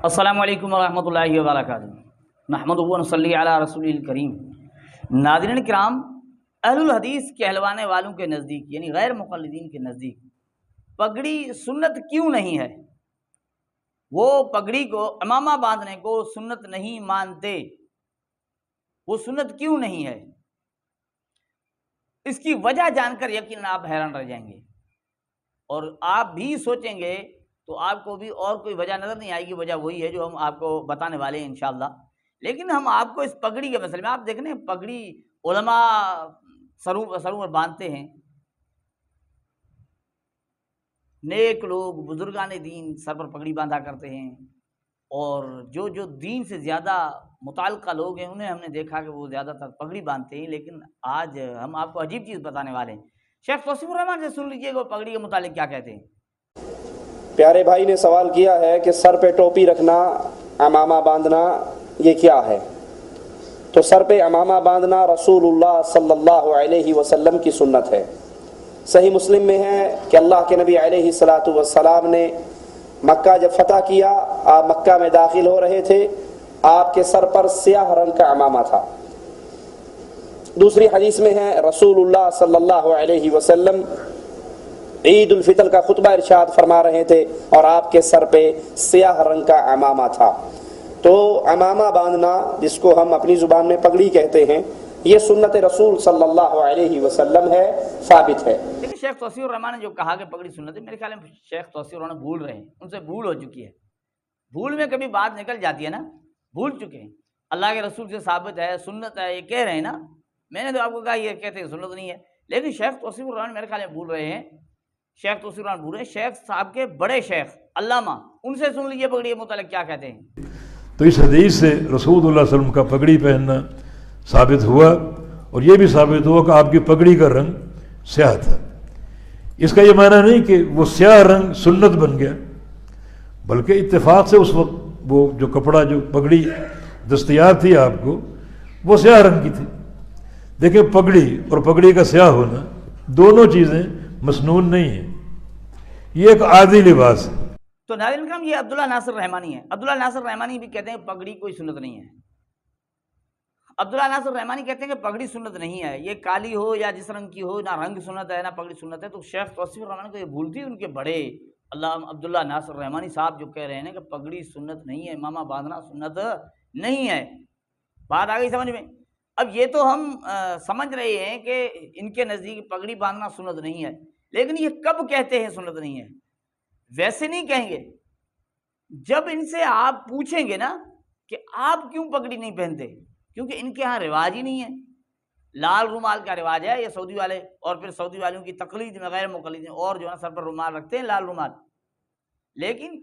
السلام علیکم ورحمۃ اللہ وبرکاتہ۔ نحمدہ و نصلی علی رسول الکریم۔ ناظرین کرام، اہل الحدیث کہلوانے والوں کے نزدیک یعنی غیر مقلدین کے نزدیک پگڑی سنت کیوں نہیں ہے؟ وہ پگڑی کو، امامہ باندھنے کو سنت نہیں مانتے، وہ سنت کیوں نہیں ہے؟ اس کی وجہ جان کر یقیناً آپ حیران رہ جائیں گے، اور آپ بھی سوچیں گے تو آپ کو بھی اور کوئی وجہ نظر نہیں آئے گی۔ وجہ وہی ہے جو ہم آپ کو بتانے والے ہیں انشاءاللہ۔ لیکن ہم آپ کو اس پگڑی کے مسئلے میں، آپ دیکھیں پگڑی علماء سروں پر باندھتے ہیں، نیک لوگ بزرگان دین سر پر پگڑی باندھا کرتے ہیں، اور جو دین سے زیادہ متعلقہ لوگ ہیں انہیں ہم نے دیکھا کہ وہ زیادہ تر پگڑی باندھتے ہیں۔ لیکن آج ہم آپ کو عجیب چیز بتانے والے ہیں۔ شیخ توصیف الرحمان سے سن لیجئے کہ وہ پگڑی کے متعلق کیا کہتے ہیں۔ پیارے بھائی نے سوال کیا ہے کہ سر پہ ٹوپی رکھنا، امامہ باندھنا، یہ کیا ہے؟ تو سر پہ امامہ باندھنا رسول اللہ صلی اللہ علیہ وسلم کی سنت ہے۔ صحیح مسلم میں ہے کہ اللہ کے نبی علیہ الصلاۃ والسلام نے مکہ جب فتح کیا، آپ مکہ میں داخل ہو رہے تھے، آپ کے سر پر سیاہ رنگ کا امامہ تھا۔ دوسری حدیث میں ہے رسول اللہ صلی اللہ علیہ وسلم عید الفطر کا خطبہ ارشاد فرما رہے تھے اور آپ کے سر پہ سیاہ رنگ کا امامہ تھا۔ تو امامہ باندھنا، جس کو ہم اپنی زبان میں پگڑی کہتے ہیں، یہ سنت رسول صلی اللہ علیہ وسلم ہے، ثابت ہے۔ لیکن شیخ توصیف الرحمان نے جو کہا کہ پگڑی سنت ہے، میرے خیال میں شیخ توصیف الرحمان بھول رہے ہیں، ان سے بھول ہو چکی ہے۔ بھول میں کبھی بات نکل جاتی ہے نا، بھول چکے ہیں۔ اللہ کے رسول سے ثابت ہے، سنت ہے، یہ کہہ رہے ہیں نا۔ میں نے تو آپ کو کہا یہ کہتے ہیں سنت نہیں ہے، لیکن شیخ توصیف الرحمان میرے خیال میں بھول رہے ہیں۔ شیخ توصیف الرحمان بھول رہے ہیں، شیخ صاحب کے بڑے شیخ علامہ، ان سے سن لیجیے پگڑی کے متعلق کیا کہتے ہیں۔ تو اس حدیث سے رسول اللہ صلی اللہ علیہ وسلم کا پگڑی پہننا ثابت ہوا، اور یہ بھی ثابت ہوا کہ آپ کی پگڑی کا رنگ سیاہ تھا۔ اس کا یہ معنی نہیں کہ وہ سیاہ رنگ سنت بن گیا، بلکہ اتفاق سے اس وقت وہ جو کپڑا، جو پگڑی دستیاب تھی آپ کو، وہ سیاہ رنگ کی تھی۔ دیکھیں، پگڑی اور پگڑی کا سیاہ ہونا دونوں چیزیں مسنون نہیں ہیں، یہ ایک عادی لباس ہے۔ تو ناظرین کرام، یہ عبداللہ ناصر رحمانی ہے۔ عبداللہ ناصر رحمانی بھی کہتے ہیں پگڑی کوئی سنت نہیں ہے۔ عبداللہ ناصر رحمانی کہتے ہیں کہ پگڑی سنت نہیں ہے، یہ کالی ہو یا جس رنگ کی ہو، نہ رنگ سنت ہے نہ پگڑی سنت ہے۔ تو شیخ توصیف الرحمان کو یہ بھولتی ان کے بڑے علامہ عبداللہ ناصر رحمانی صاحب جو کہہ رہے ہیں کہ پگڑی سنت نہیں ہے، امامہ باندھنا سنت نہیں ہے۔ بات آ گئی سمجھ میں؟ اب یہ تو ہم سمجھ رہے ہیں کہ ان کے نزدیک پگڑی باندھنا سنت نہیں ہے، لیکن یہ کب کہتے ہیں سنت نہیں ہے؟ ویسے نہیں کہیں گے، جب ان سے آپ پوچھیں گے نا کہ آپ کیوں پگڑی نہیں پہنتے، کیونکہ ان کے ہاں رواج ہی نہیں ہے۔ لال رومال کا رواج ہے، یہ سعودی والے، اور پھر سعودی والوں کی تقلید میں غیر مقلد اور جو ہے سر پر رومال رکھتے ہیں، لال رومال۔ لیکن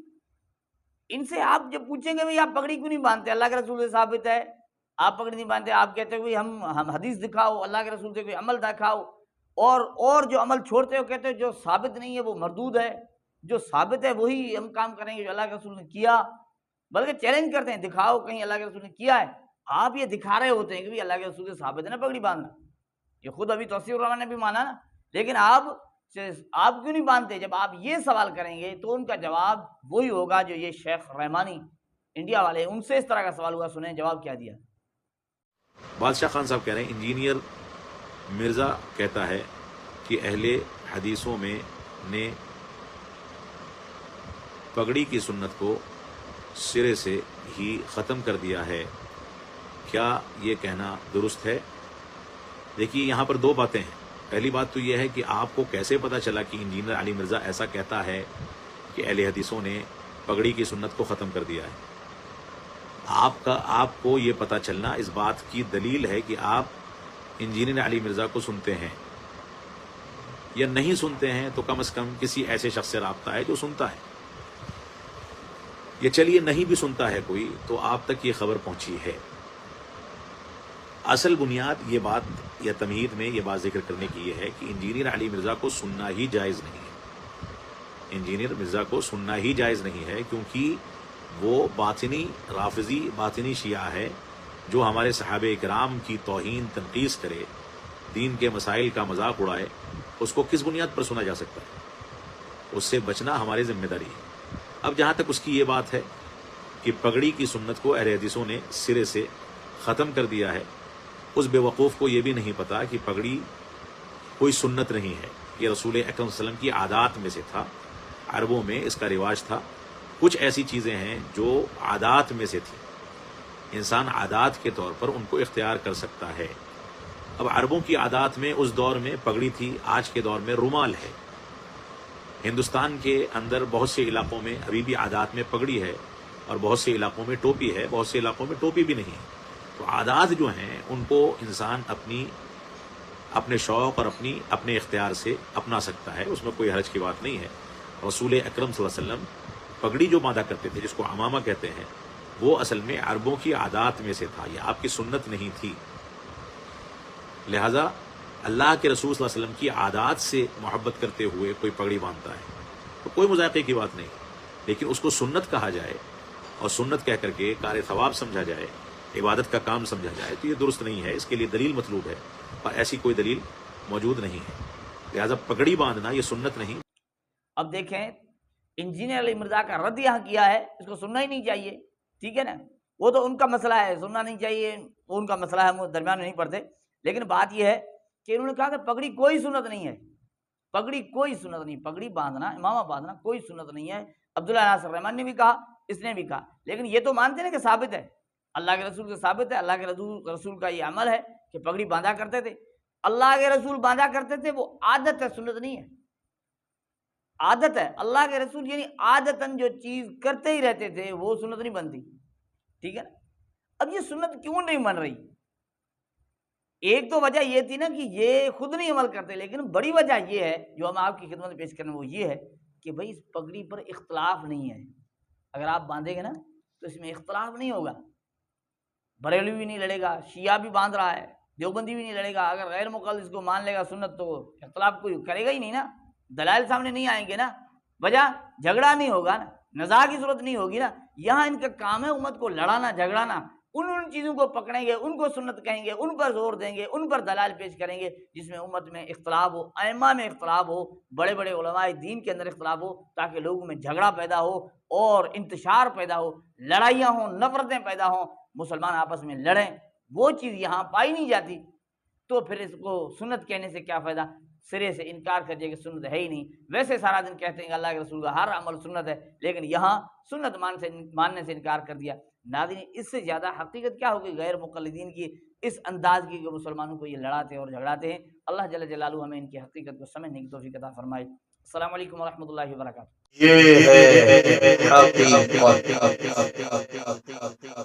ان سے آپ جب پوچھیں گے بھئی آپ پگڑی کیوں نہیں باندھتے، اللہ کے رسول سے ثابت ہے آپ پگڑی نہیں باندھتے، آپ کہتے ہو ہم حدیث دکھاؤ، اللہ کے رسول سے کوئی عمل دکھاؤ، اور جو عمل چھوڑتے ہو کہتے ہو جو ثابت نہیں ہے وہ مردود ہے، جو ثابت ہے وہی ہم کام کریں گے جو اللہ کے رسول نے کیا، بلکہ چیلنج کرتے ہیں دکھاؤ کہیں اللہ کے رسول نے کیا ہے۔ آپ یہ دکھا رہے ہوتے ہیں کہ اللہ کے رسول سے ثابت ہے نا پگڑی باندھنا، یہ خود ابھی توصیف الرحمان نے بھی مانا نا، لیکن آپ کیوں نہیں باندھتے؟ جب آپ یہ سوال کریں گے تو ان کا جواب وہی ہوگا جو یہ شیخ رحمانی انڈیا والے، ان سے اس طرح کا سوال ہوا، سنیں جواب کیا دیا۔ بادشاہ خان صاحب کہہ رہے ہیں انجینئر مرزا کہتا ہے کہ اہل حدیثوں میں نے پگڑی کی سنت کو سرے سے ہی ختم کر دیا ہے، کیا یہ کہنا درست ہے؟ دیکھیے، یہاں پر دو باتیں ہیں۔ پہلی بات تو یہ ہے کہ آپ کو کیسے پتہ چلا کہ انجینئر علی مرزا ایسا کہتا ہے کہ اہل حدیثوں نے پگڑی کی سنت کو ختم کر دیا ہے؟ آپ کو یہ پتہ چلنا اس بات کی دلیل ہے کہ آپ انجینئر علی مرزا کو سنتے ہیں یا نہیں سنتے ہیں، تو کم از کم کسی ایسے شخص سے رابطہ ہے جو سنتا ہے، یا چلیے نہیں بھی سنتا ہے کوئی تو آپ تک یہ خبر پہنچی ہے۔ اصل بنیاد یہ بات یا تمہید میں یہ بات ذکر کرنے کی یہ ہے کہ انجینئر علی مرزا کو سننا ہی جائز نہیں ہے۔ انجینئر مرزا کو سننا ہی جائز نہیں ہے، کیونکہ وہ باطنی رافضی، باطنی شیعہ ہے جو ہمارے صحابہ کرام کی توہین تنقیص کرے، دین کے مسائل کا مذاق اڑائے۔ اس کو کس بنیاد پر سنا جا سکتا ہے؟ اس سے بچنا ہماری ذمہ داری ہے۔ اب جہاں تک اس کی یہ بات ہے کہ پگڑی کی سنت کو اہل حدیثوں نے سرے سے ختم کر دیا ہے، اس بے وقوف کو یہ بھی نہیں پتا کہ پگڑی کوئی سنت نہیں ہے، یہ رسول اکرم صلی اللہ علیہ وسلم کی عادات میں سے تھا، عربوں میں اس کا رواج تھا۔ کچھ ایسی چیزیں ہیں جو عادات میں سے تھیں، انسان عادات کے طور پر ان کو اختیار کر سکتا ہے۔ اب عربوں کی عادات میں اس دور میں پگڑی تھی، آج کے دور میں رومال ہے۔ ہندوستان کے اندر بہت سے علاقوں میں ابھی بھی عادات میں پگڑی ہے، اور بہت سے علاقوں میں ٹوپی ہے، بہت سے علاقوں میں ٹوپی بھی نہیں ہے۔ تو عادات جو ہیں ان کو انسان اپنے شوق اور اپنے اختیار سے اپنا سکتا ہے، اس میں کوئی حرج کی بات نہیں ہے۔ رسول اکرم صلی اللہ علیہ وسلم پگڑی جو باندھا کرتے تھے، جس کو عمامہ کہتے ہیں، وہ اصل میں عربوں کی عادات میں سے تھا، یہ آپ کی سنت نہیں تھی۔ لہذا اللہ کے رسول صلی اللہ علیہ وسلم کی عادات سے محبت کرتے ہوئے کوئی پگڑی باندھتا ہے تو کوئی مذاقے کی بات نہیں، لیکن اس کو سنت کہا جائے اور سنت کہہ کر کے کار ثواب سمجھا جائے، عبادت کا کام سمجھا جائے، تو یہ درست نہیں ہے، اس کے لیے دلیل مطلوب ہے، اور ایسی کوئی دلیل موجود نہیں ہے۔ لہذا پگڑی باندھنا یہ سنت نہیں۔ اب دیکھیں انجینئر علی مرزا کا رد یہاں کیا ہے، اس کو سننا ہی نہیں چاہیے، ٹھیک ہے نا، وہ تو ان کا مسئلہ ہے، سننا نہیں چاہیے، وہ ان کا مسئلہ ہے، ہم درمیان میں نہیں پڑھتے۔ لیکن بات یہ ہے کہ انہوں نے کہا کہ پگڑی کوئی سنت نہیں ہے، پگڑی کوئی سنت نہیں، پگڑی باندھنا، امامہ باندھنا کوئی سنت نہیں ہے۔ عبداللہ ناصر رحمانی نے بھی کہا، اس نے بھی کہا، لیکن یہ تو مانتے ہیں کہ ثابت ہے، اللہ کے رسول سے ثابت ہے، اللہ کے رسول کا یہ عمل ہے کہ پگڑی باندھا کرتے تھے، اللہ کے رسول باندھا کرتے تھے، وہ عادت ہے، سنت نہیں ہے، عادت ہے۔ اللہ کے رسول یعنی عادتاً جو چیز کرتے ہی رہتے تھے وہ سنت نہیں بنتی، ٹھیک ہے نا۔ اب یہ سنت کیوں نہیں بن رہی؟ ایک تو وجہ یہ تھی نا کہ یہ خود نہیں عمل کرتے، لیکن بڑی وجہ یہ ہے جو ہم آپ کی خدمت میں پیش کرنے وہ یہ ہے کہ بھائی اس پگڑی پر اختلاف نہیں ہے، اگر آپ باندھیں گے نا تو اس میں اختلاف نہیں ہوگا، بریلوی بھی نہیں لڑے گا، شیعہ بھی باندھ رہا ہے، دیوبندی بھی نہیں لڑے گا، اگر غیر مقلد اس کو مان لے گا سنت تو اختلاف کوئی کرے گا ہی نہیں نا، دلائل سامنے نہیں آئیں گے نا، وجہ جھگڑا نہیں ہوگا نا، نزاع کی صورت نہیں ہوگی نا۔ یہاں ان کا کام ہے امت کو لڑانا جھگڑانا، ان چیزوں کو پکڑیں گے، ان کو سنت کہیں گے، ان پر زور دیں گے، ان پر دلائل پیش کریں گے جس میں امت میں اختلاف ہو، ائمہ میں اختلاف ہو، بڑے بڑے علماء دین کے اندر اختلاف ہو، تاکہ لوگوں میں جھگڑا پیدا ہو اور انتشار پیدا ہو، لڑائیاں ہوں، نفرتیں پیدا ہوں، مسلمان آپس میں لڑیں، وہ چیز یہاں پائی نہیں جاتی، تو پھر اس کو سنت کہنے سے کیا فائدہ؟ سرے سے انکار کر دیا کہ سنت ہے ہی نہیں۔ ویسے سارا دن کہتے ہیں کہ اللہ کے رسول کا ہر عمل سنت ہے، لیکن یہاں سنت ماننے سے انکار کر دیا۔ ناظرین، اس سے زیادہ حقیقت کیا ہوگی غیر مقلدین کی اس انداز کی کہ مسلمانوں کو یہ لڑاتے اور جھگڑاتے ہیں۔ اللہ جل جلالہ ہمیں ان کی حقیقت کو سمجھنے کی توفیق عطا فرمائے۔ السلام علیکم ورحمۃ اللہ وبرکاتہ۔ یہ ہے حقیقت۔